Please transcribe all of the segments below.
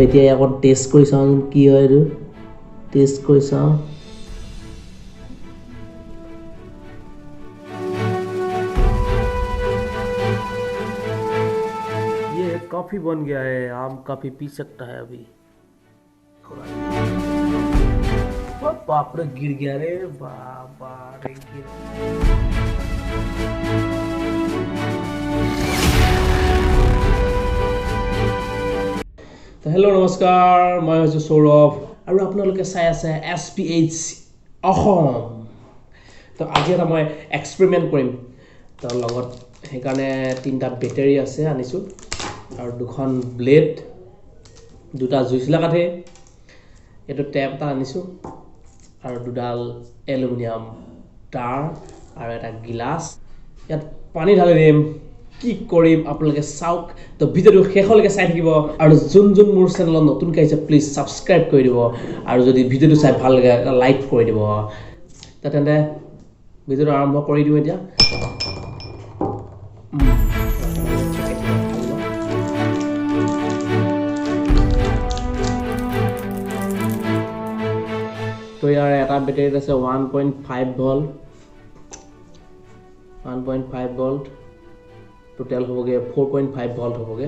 এতিয়া আকৌ টেষ্ট কৰি চাওঁ কি হয় এইটো টেষ্ট কৰি চাওঁ ये कॉफी बन गया है आम कॉफी पी सकता है अभी बाप रे गिर गया रे बाबा रे गिर तो हेलो नमस्कार मैं हूँ सौरभ और आपलोके चाই আছে SPH অসম तो আজি এটা মই এক্সপেৰিমেন্ট কৰিম তো লগত সেইকাৰণে তিনটা বেটাৰী আছে আনিছো আৰু দুখন ব্লেড দুটা জুইচলা কাঠে এটো টেপ এটা আনিছো আৰু দুডাল এলুমিনিয়াম তাৰ আৰু এটা গিলাস ইয়াত পানী ঢালি দিম কি কৰিম আপোনালোকে চাওক তো ভিডিওটো শেষলৈকে চাই থাকিব আৰু যোন যোন মোৰ চেনেলত নতুন কাইছে প্লিজ সাবস্ক্ৰাইব কৰি দিব আৰু যদি ভিডিওটো চাই ভাল লাগে লাইক কৰি দিব তেন্তে ভিডিওটো আৰম্ভ কৰি দিও এতিয়া তো ইয়াৰ এটা বেটাৰী আছে 1.5 ভোল্ট 1.5 ভোল্ট टोटल होगे 4.5 वोल्ट होगे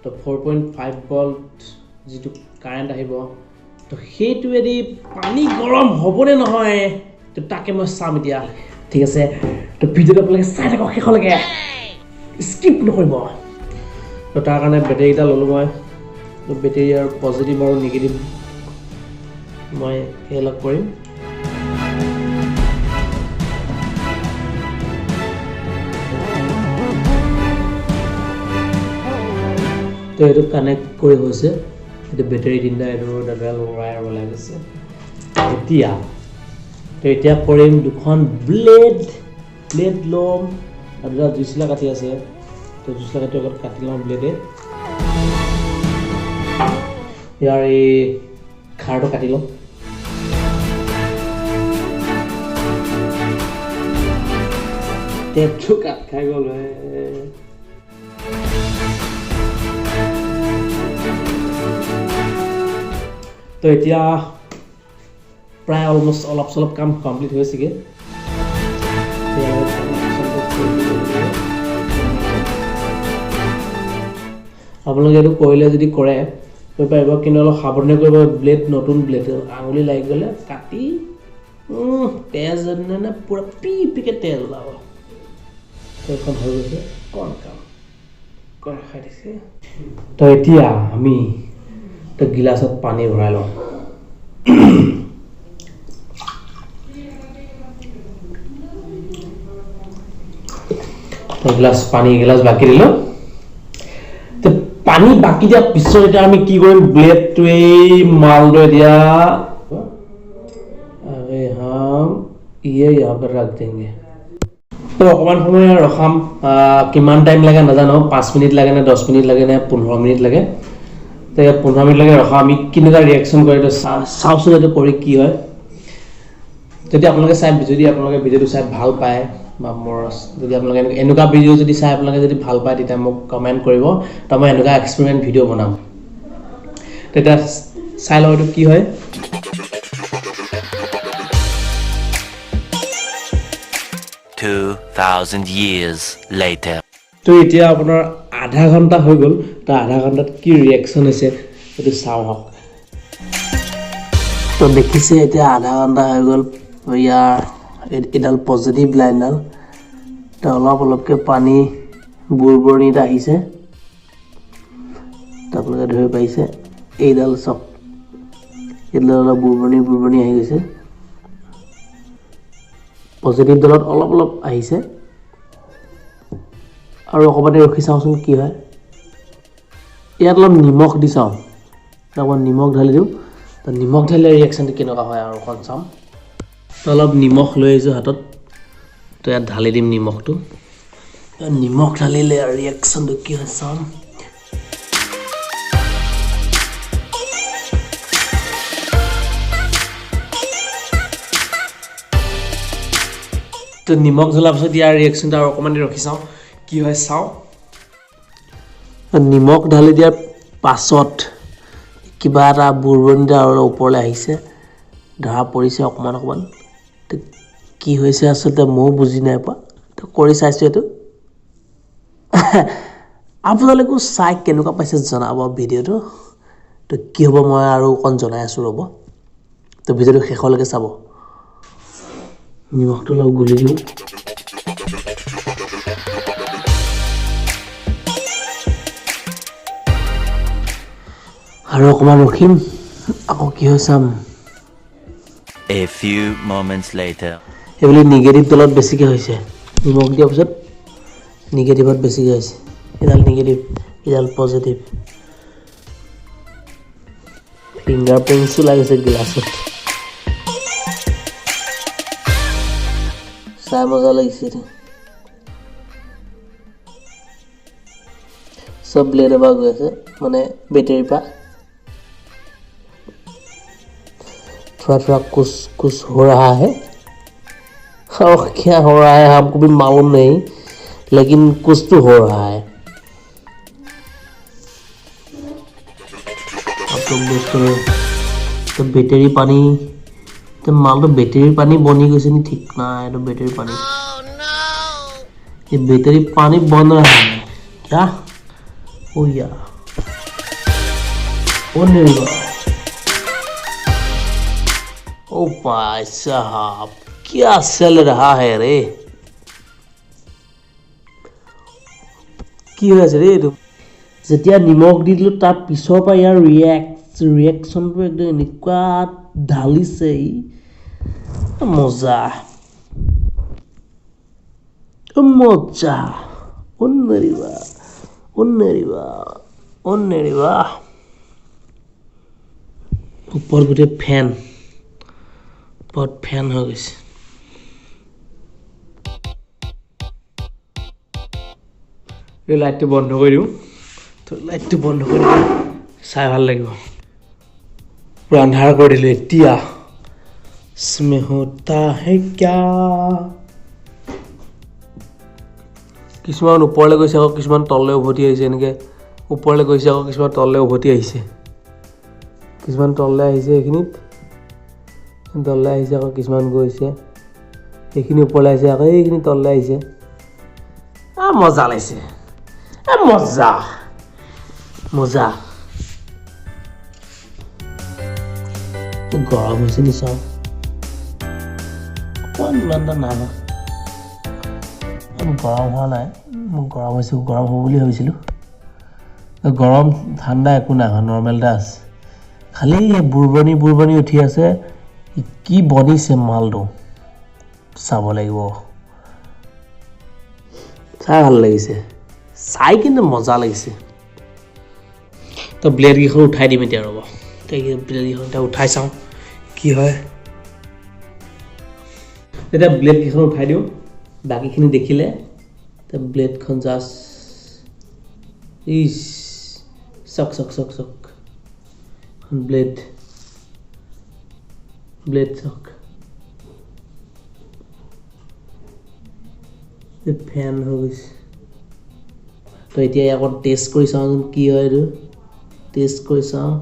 तो 4.5 वोल्ट जी कारेंट आहिबो तो हेतु यदि पानी गरम होबने নহয় तो ताके মই চাম দিয়া ঠিক আছে তো ভিডিওটো আপোনালোকে চাই থাকক শেষলৈকে স্কিপ নকৰিব তো তাৰ কাৰণে বেটাৰী এটা ললো মই তো বেটাৰী আৰু পজিটিভ আৰু নেগেটিভ মই হেলক কৰিম तो ये कनेक्ट कर बेटारी तीन वायर लगे तो करीम दुखन ब्लेड ब्लेड लम और दुटा जुइसला काटी आसे तो जुइसला काटी काटी लम ब्लेडे यार ये खाड़ काटी लम टेपटो काट खाई गल तो এতিয়া প্ৰায় অলমোস্ট অলপ সলপ কাম কমপ্লিট হৈছেগে আপোনালোকে এটো কৰিলে যদি কৰে হৈ পাৰিব কিন্তু অলপ সাৱধানে কৰিব ব্লেড নতুন ব্লেড আঙুলি লাগি গলে কাটি তেজ না পুৰা পিকে তেল ওলাব তো এখন হৈ গৈছে কোন কাম কোন খাই দিছে তো এতিয়া আমি तो गिलासत पानी भराय लो तो गिलास बाकी दिलो तो पानी बाकी दिया पिछर এটা আমি কি কৰিম ব্লেড টোই মাল লৈ দিয়া अरे हम ये यहाँ पर रख देंगे तो অকমান সময় ৰখাম কিমান টাইম লাগে নাজানো 5 মিনিট লাগে না 10 মিনিট লাগে না 15 মিনিট লাগে तो 15 मिनट लगे रखा आम क्या रिएक्शन कर चावसो जो कि जब अपने चाय अपने भिडिओ चाय भल पाए मोर जो अपने एनेकुवा भिडिओ जो चाय अपने भल पाए मोक कमेंट कर तो मैं एनेकुवा एक्सपेरिमेंट भिडिओ बनाम तो चाय लो कि 2000 years later तो इतना अपना आधा घंटा हो गल तो आधा घंटा की रिएक्शन है तो चाव तो देखिसे इतना आधा घंटा हो गल यार एडाल पजिटिव लाइनडाल तो अलग अलग पानी बुरबुरनीत आहिसे तो आपलोके धरि पाइसे एडाल सब एडाल अलग बुरबुरनी आहि गइसे पजिटिव दलत अलग अलग आहिसे और अकबारे रखी चावसोन कि है इतना अलग निमख दी चाव निमख ढाली दिওঁ तो निमख ढालिले रिएक्शन केनेकुवा হয় और এখন চাম तो अलग निमख লৈ आइছো हातत तो यात ढाली दिम निमखটো निमख ढालिले रिएक्शन कि হয় চাম तो निमख ढलार पाছত यार रिएक्शन और अकमान रखी चाव कि है चाव निमख ढाली दियार पाছত কিবা এটা বুৰবনিটা আৰু ওপৰলৈ আহিছে ধৰা পৰিছে অকণমান তো কি হৈছে আচলতে ময়ো বুজি নাই পোৱা তো কৰি চাইছোঁ এইটো আপোনালোকো চাই কেনেকুৱা পাইছে জনাব ভিডিঅ'টো তো কি হ'ব মই আৰু অকণ জনাই আছোঁ ৰ'ব তো ভিডিঅ'টো শেষলৈকে চাব নিমখটো অলপ গুলি দিওঁ আৰু অকণমান ৰখিম আকৌ কি হয় চাম A few moments later. এইবুলি নিগেটিভ তলত বেছিকৈ হৈছে নিমখ দিয়াৰ পিছত নিগেটিভত বেছিকৈ হৈছে এডাল নিগেটিভ এডাল পজিটিভ ফিংগাৰ প্ৰিণ্টছো লাগিছে গ্লাছত চাই মজা লাগিছে চব ব্লেড এবাৰ গৈ আছে মানে বেটেৰীৰ পৰা थोड़ा कुछ कुछ हो रहा है और क्या हो रहा है हमको भी मालूम नहीं लेकिन कुछ तो हो रहा है आप लोग देख रहे तो बैटरी पानी तो माल तो बैटरी पानी बनी गई नहीं ठीक ना है तो बैटरी पानी ये बैटरी पानी बन रहा है क्या ओ यार ओ नहीं ओ भाई साहब क्या चल रहा है रे কি হৈ আছে ৰে এইটো যেতিয়া নিমখ দি দিলোঁ তাৰ পিছৰ পৰা ইয়াৰ ৰিয়েকশ্যনটো একদম এনেকুৱা ঢালিছে মজা মজা অন্নেৰিবা ওপৰত গোটেই ফেন बहुत फैन हो गई ये लाइट बंद कर दूँ तो लाइट बंद कर चाय ভাল লাগিব पूरा अंधार कर दिल इतना इसमें होता है क्या किसुमान ऊपर गई আকৌ किसुमान तलले उभতি আহিছে এনেকৈ ওপৰলৈ গৈছে আকৌ किसुमान तलले उभতি আহিছে किसुमान तलले আহিছে এইখিনিত তললৈ আহিছে আকৌ কিছুমান গৈছে এইখিনি ওপৰলৈ আহিছে আকৌ এইখিনি তললৈ আহিছে মজা লাগিছে মজা মজা গৰম হৈছে নি চাওঁ অকণমানটা নাই গৰম হোৱা নাই মোক গৰম হৈছে গৰম হ'ব বুলি ভাবিছিলোঁ গৰম ঠাণ্ডা একো নাই হোৱা নৰ্মেল এটা আছে খালি বুৰবনি উঠি আছে কি বনিছে মালটো চাব লাগিব চাই ভাল লাগিছে চাই কিন্তু মজা লাগিছে তো ব্লেড কেইখন উঠাই দিম এতিয়া ৰ'ব ব্লেড কেইখন এতিয়া উঠাই চাওঁ কি হয় এতিয়া ব্লেড কেইখন উঠাই দিওঁ বাকীখিনি দেখিলে তো ব্লেডখন জাষ্ট ইচ চক ব্লেড চক ফেন হৈ গৈছে তো এতিয়া আকৌ টেষ্ট কৰি চাওঁ কি হয় এইটো টেষ্ট কৰি চাওঁ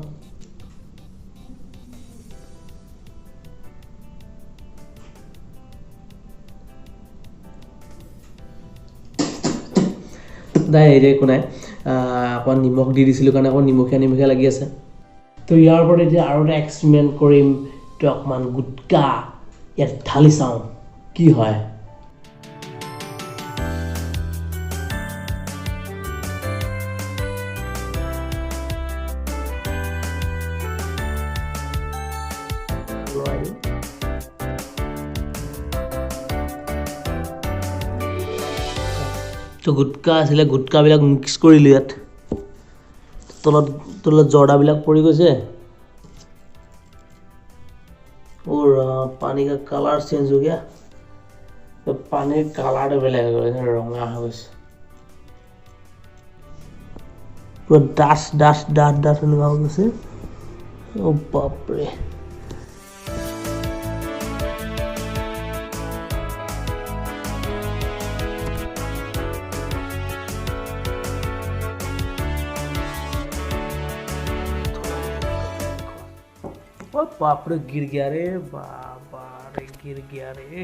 নাই এতিয়া একো নাই অকণ নিমখ দি দিছিলোঁ কাৰণে অকণ নিমখীয়া লাগি আছে তো ইয়াৰ ওপৰত এতিয়া আৰু এটা এক্সপেৰিমেণ্ট কৰিম তো অকণমান গুটকা ইয়াত ঢালি চাওঁ কি হয় তো গুটকা আছিলে গুটকাবিলাক মিক্স কৰিলোঁ ইয়াত তলত জৰ্দাবিলাক পৰি গৈছে और पानी का कलर चेंज हो गया तो पानी कलर बेलेग हो गया रंगा हो गया पूरा डास এনেকুৱা হৈ গৈছে ओ बाप रे ओ बाप रे गिर गया रे बाबा रे गिर गया रे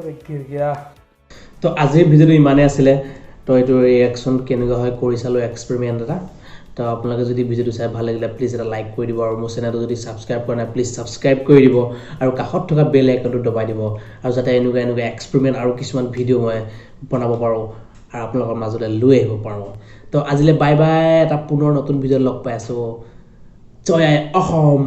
रे गिर गया তো আজিৰ ভিডিঅ'টো ইমানেই আছিলে তো এইটো ৰিয়েকশ্যন কেনেকুৱা হয় কৰি চালো এক্সপেৰিমেণ্ট এটা তো আপোনালোকে যদি ভিডিঅ'টো চাই ভাল লাগিলে প্লিজ এটা লাইক কৰি দিব আৰু মোৰ চেনেলটো যদি ছাবস্ক্ৰাইব কৰা নাই প্লিজ ছাবস্ক্ৰাইব কৰি দিব আৰু কাষত থকা বেল আইকনটো দবাই দিব আৰু যাতে এনেকুৱা এক্সপেৰিমেণ্ট আৰু কিছুমান ভিডিঅ' মই বনাব পাৰোঁ আৰু আপোনালোকৰ মাজলৈ লৈ আহিব পাৰোঁ তো আজিলৈ বাই বাই এটা পুনৰ নতুন ভিডিঅ'ত লগ পাই আছোঁ জয় আই অসম